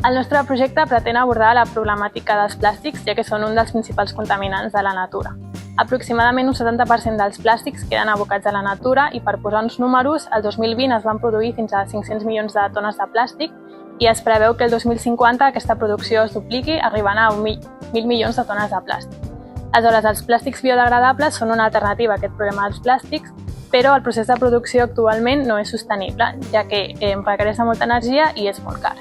El nostre projecte pretén abordar la problemàtica dels plàstics, ja que són un dels principals contaminants de la natura. Aproximadament un 70% dels plàstics queden abocats a la natura i, per posar uns números, el 2020 es van produir fins a 500 milions de tones de plàstic i es preveu que el 2050 aquesta producció es dupliqui, arribant a 1.000 milions de tones de plàstic. Aleshores, els plàstics biodegradables són una alternativa a aquest problema dels plàstics, però el procés de producció actualment no és sostenible, ja que requereix molta energia i és molt car.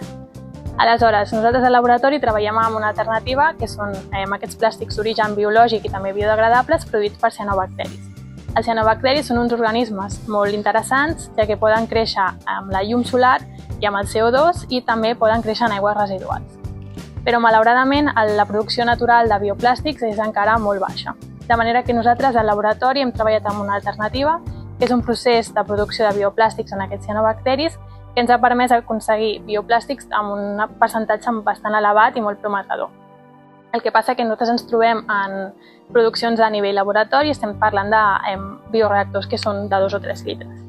Aleshores, nosaltres al laboratori treballem amb una alternativa que són aquests plàstics d'origen biològic i també biodegradables produïts per cianobacteris. Els cianobacteris són uns organismes molt interessants, ja que poden créixer amb la llum solar i amb el CO2 i també poden créixer en aigües residuals. Però, malauradament, la producció natural de bioplàstics és encara molt baixa. De manera que nosaltres al laboratori hem treballat amb una alternativa, que és un procés de producció de bioplàstics en aquests cianobacteris, que ens ha permès aconseguir bioplàstics amb un percentatge bastant elevat i molt prometedor. El que passa que nosaltres ens trobem en produccions a nivell laboratori i estem parlant de bioreactors que són de 2 o 3 litres.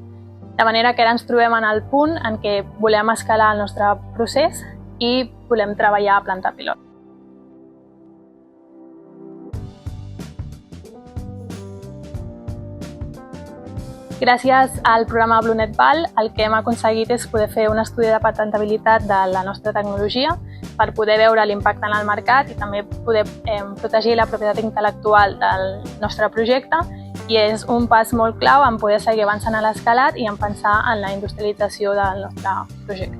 De manera que ara ens trobem en el punt en què volem escalar el nostre procés i volem treballar a planta pilot. Gràcies al programa BlueNet-Val, el que hem aconseguit és poder fer un estudi de patentabilitat de la nostra tecnologia per poder veure l'impacte en el mercat i també poder protegir la propietat intel·lectual del nostre projecte, i és un pas molt clau en poder seguir avançant a l'escalat i en pensar en la industrialització del nostre projecte.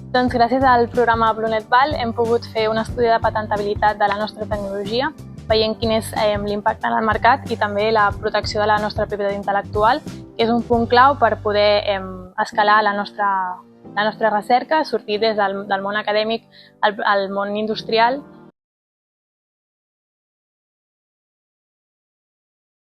Doncs gràcies al programa BlueNet-Val hem pogut fer un estudi de patentabilitat de la nostra tecnologia, veient quin és l'impacte en el mercat i també la protecció de la nostra propietat intel·lectual, que és un punt clau per poder escalar la nostra recerca, sortir des del món acadèmic al món industrial